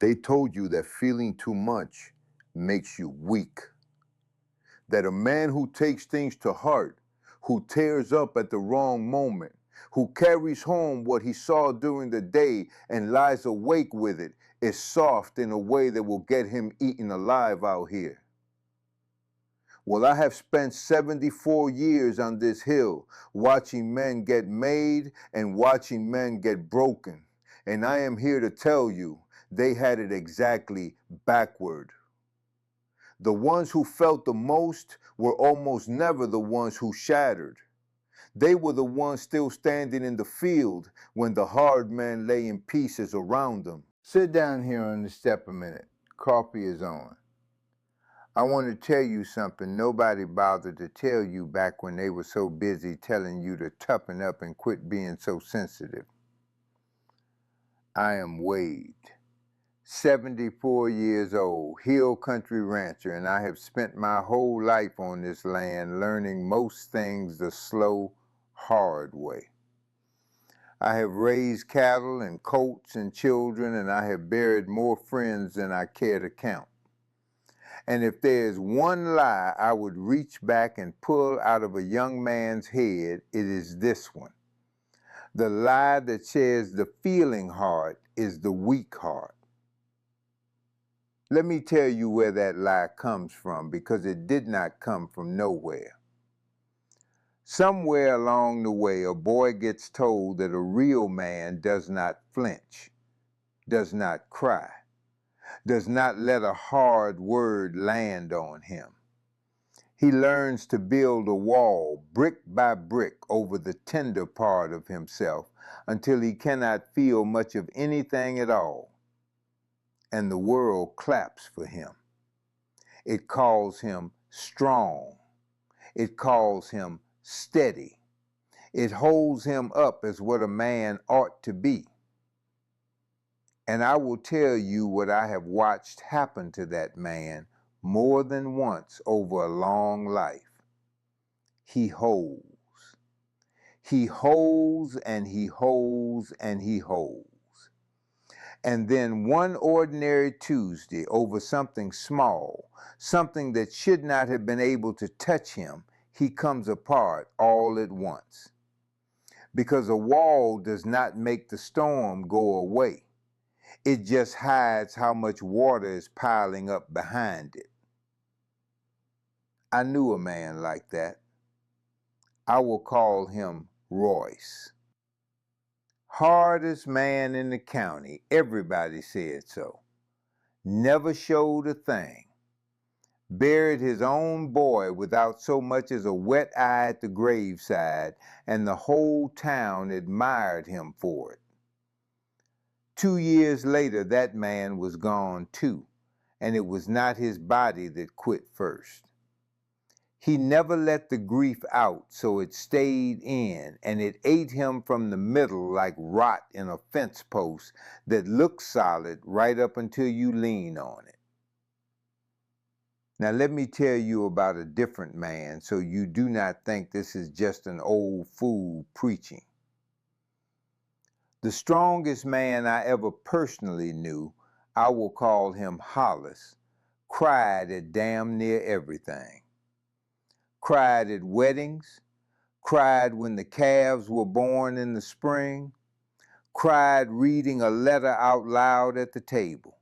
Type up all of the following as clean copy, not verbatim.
They told you that feeling too much makes you weak. That a man who takes things to heart, who tears up at the wrong moment, who carries home what he saw during the day and lies awake with it, is soft in a way that will get him eaten alive out here. Well, I have spent 74 years on this hill watching men get made and watching men get broken. And I am here to tell you, they had it exactly backward. The ones who felt the most were almost never the ones who shattered. They were the ones still standing in the field when the hard men lay in pieces around them. Sit down here on the step a minute. Coffee is on. I want to tell you something nobody bothered to tell you back when they were so busy telling you to toughen up and quit being so sensitive. I am Wade, 74 years old, hill country rancher, and I have spent my whole life on this land learning most things the slow, hard way. I have raised cattle and colts and children, and I have buried more friends than I care to count. And if there's one lie I would reach back and pull out of a young man's head, it is this one. The lie that says the feeling heart is the weak heart. Let me tell you where that lie comes from, because it did not come from nowhere. Somewhere along the way, a boy gets told that a real man does not flinch, does not cry, does not let a hard word land on him. He learns to build a wall brick by brick over the tender part of himself until he cannot feel much of anything at all. And the world claps for him. It calls him strong. It calls him steady. It holds him up as what a man ought to be. And I will tell you what I have watched happen to that man more than once over a long life. He holds. He holds and he holds and he holds. And then one ordinary Tuesday over something small, something that should not have been able to touch him, he comes apart all at once. Because a wall does not make the storm go away. It just hides how much water is piling up behind it. I knew a man like that. I will call him Royce. Hardest man in the county, everybody said so. Never showed a thing. Buried his own boy without so much as a wet eye at the graveside, and the whole town admired him for it. 2 years later, that man was gone too, and it was not his body that quit first. He never let the grief out, so it stayed in, and it ate him from the middle like rot in a fence post that looks solid right up until you lean on it. Now let me tell you about a different man, so you do not think this is just an old fool preaching. The strongest man I ever personally knew, I will call him Hollis, cried at damn near everything. Cried at weddings, cried when the calves were born in the spring, cried reading a letter out loud at the table.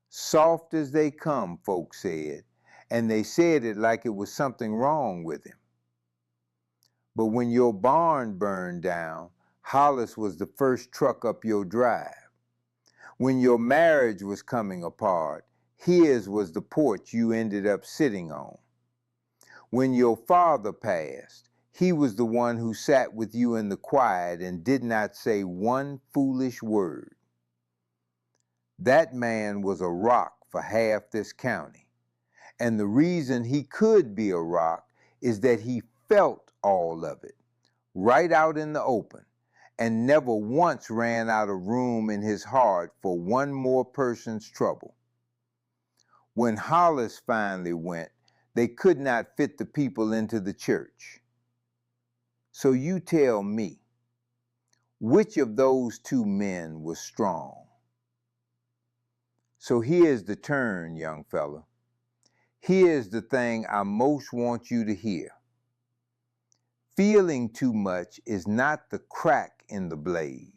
Soft as they come, folks said, and they said it like it was something wrong with him. But when your barn burned down, Hollis was the first truck up your drive. When your marriage was coming apart, his was the porch you ended up sitting on. When your father passed, he was the one who sat with you in the quiet and did not say one foolish word. That man was a rock for half this county. And the reason he could be a rock is that he felt all of it, right out in the open, and never once ran out of room in his heart for one more person's trouble. When Hollis finally went, they could not fit the people into the church. So you tell me, which of those two men was strong? So here's the turn, young fella. Here's the thing I most want you to hear. Feeling too much is not the crack in the blade.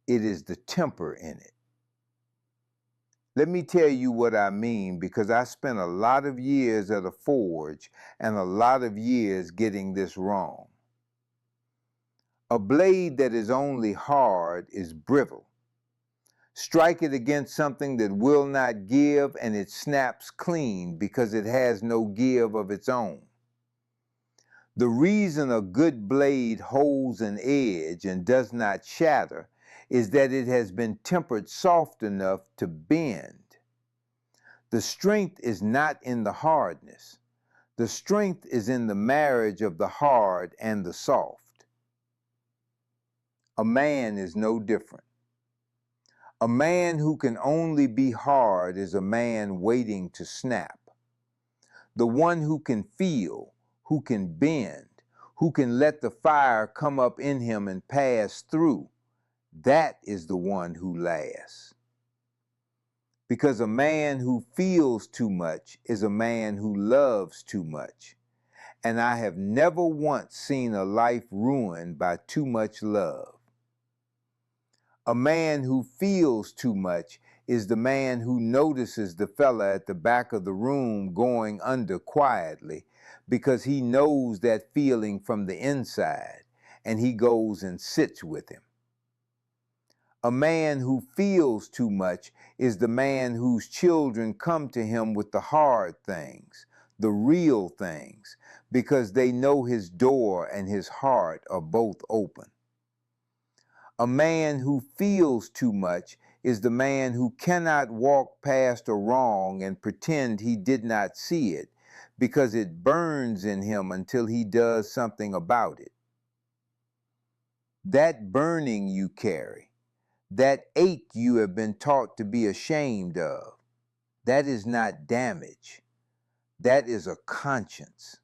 It is the temper in it. Let me tell you what I mean, because I spent a lot of years at a forge and a lot of years getting this wrong. A blade that is only hard is brittle. Strike it against something that will not give and it snaps clean because it has no give of its own. The reason a good blade holds an edge and does not shatter is that it has been tempered soft enough to bend. The strength is not in the hardness. The strength is in the marriage of the hard and the soft. A man is no different. A man who can only be hard is a man waiting to snap. The one who can feel, who can bend, who can let the fire come up in him and pass through, that is the one who lasts. Because a man who feels too much is a man who loves too much. And I have never once seen a life ruined by too much love. A man who feels too much is the man who notices the fella at the back of the room going under quietly because he knows that feeling from the inside and he goes and sits with him. A man who feels too much is the man whose children come to him with the hard things, the real things, because they know his door and his heart are both open. A man who feels too much is the man who cannot walk past a wrong and pretend he did not see it because it burns in him until he does something about it. That burning you carry, that ache you have been taught to be ashamed of, that is not damage. That is a conscience.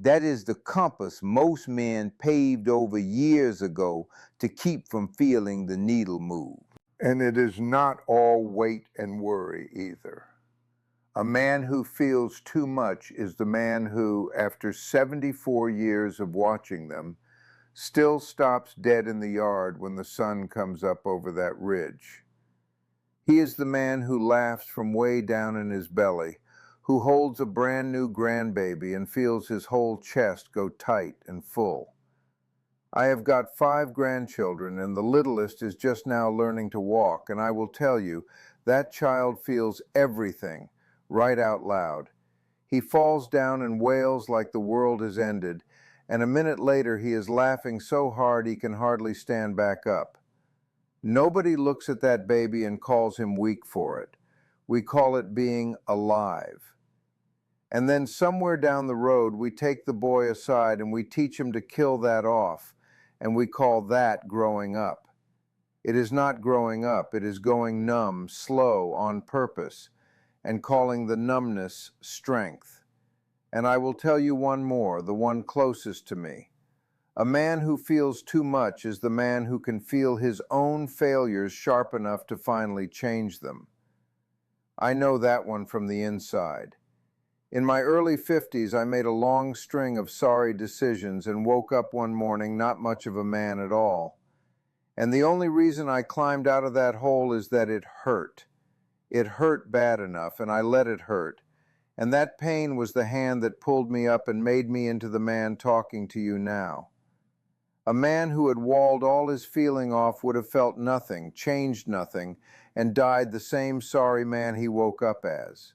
That is the compass most men paved over years ago to keep from feeling the needle move. And it is not all weight and worry either. A man who feels too much is the man who, after 74 years of watching them, still stops dead in the yard when the sun comes up over that ridge. He is the man who laughs from way down in his belly, who holds a brand new grandbaby and feels his whole chest go tight and full. I have got 5 grandchildren, and the littlest is just now learning to walk, and I will tell you, that child feels everything right out loud. He falls down and wails like the world has ended, and a minute later he is laughing so hard he can hardly stand back up. Nobody looks at that baby and calls him weak for it. We call it being alive. And then somewhere down the road, we take the boy aside and we teach him to kill that off, and we call that growing up. It is not growing up, it is going numb, slow, on purpose, and calling the numbness strength. And I will tell you one more, the one closest to me. A man who feels too much is the man who can feel his own failures sharp enough to finally change them. I know that one from the inside. In my early 50s, I made a long string of sorry decisions and woke up one morning not much of a man at all. And the only reason I climbed out of that hole is that it hurt. It hurt bad enough, and I let it hurt. And that pain was the hand that pulled me up and made me into the man talking to you now. A man who had walled all his feeling off would have felt nothing, changed nothing, and died the same sorry man he woke up as.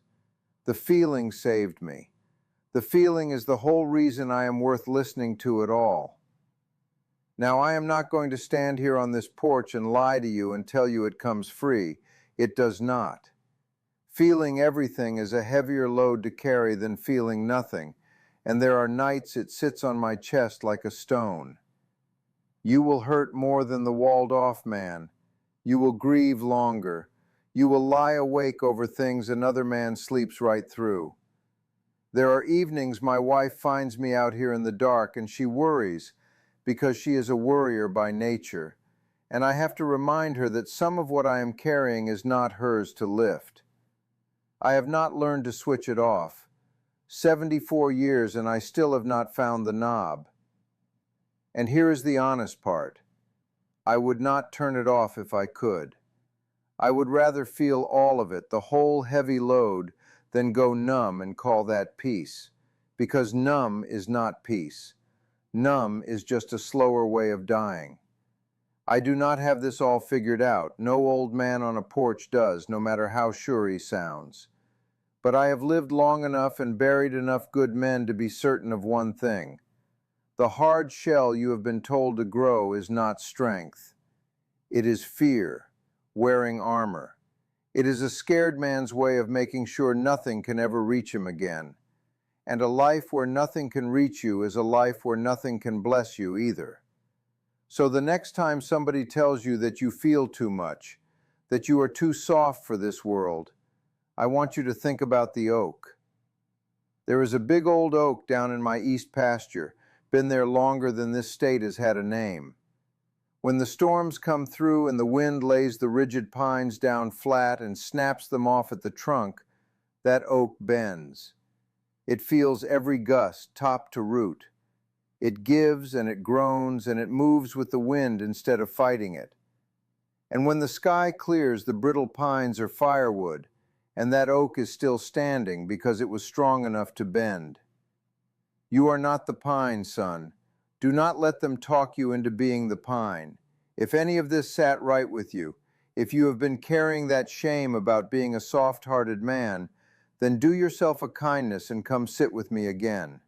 The feeling saved me. The feeling is the whole reason I am worth listening to at all. Now, I am not going to stand here on this porch and lie to you and tell you it comes free. It does not. Feeling everything is a heavier load to carry than feeling nothing, and there are nights it sits on my chest like a stone. You will hurt more than the walled-off man. You will grieve longer. You will lie awake over things another man sleeps right through. There are evenings my wife finds me out here in the dark, and she worries, because she is a worrier by nature, and I have to remind her that some of what I am carrying is not hers to lift. I have not learned to switch it off. 74 years and I still have not found the knob. And here is the honest part. I would not turn it off if I could. I would rather feel all of it, the whole heavy load, than go numb and call that peace. Because numb is not peace. Numb is just a slower way of dying. I do not have this all figured out. No old man on a porch does, no matter how sure he sounds. But I have lived long enough and buried enough good men to be certain of one thing. The hard shell you have been told to grow is not strength. It is fear, wearing armor. It is a scared man's way of making sure nothing can ever reach him again. And a life where nothing can reach you is a life where nothing can bless you either. So the next time somebody tells you that you feel too much, that you are too soft for this world, I want you to think about the oak. There is a big old oak down in my east pasture, been there longer than this state has had a name. When the storms come through and the wind lays the rigid pines down flat and snaps them off at the trunk, that oak bends. It feels every gust, top to root. It gives and it groans and it moves with the wind instead of fighting it. And when the sky clears, the brittle pines are firewood, and that oak is still standing because it was strong enough to bend. You are not the pine, son. Do not let them talk you into being the pine. If any of this sat right with you, if you have been carrying that shame about being a soft-hearted man, then do yourself a kindness and come sit with me again.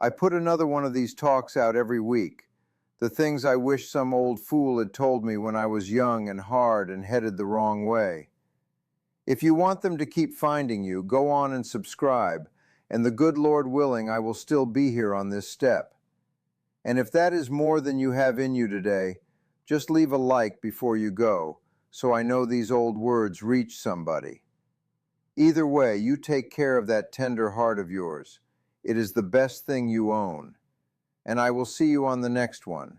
I put another one of these talks out every week, the things I wish some old fool had told me when I was young and hard and headed the wrong way. If you want them to keep finding you, go on and subscribe, and the good Lord willing, I will still be here on this step. And if that is more than you have in you today, just leave a like before you go, so I know these old words reach somebody. Either way, you take care of that tender heart of yours. It is the best thing you own. And I will see you on the next one.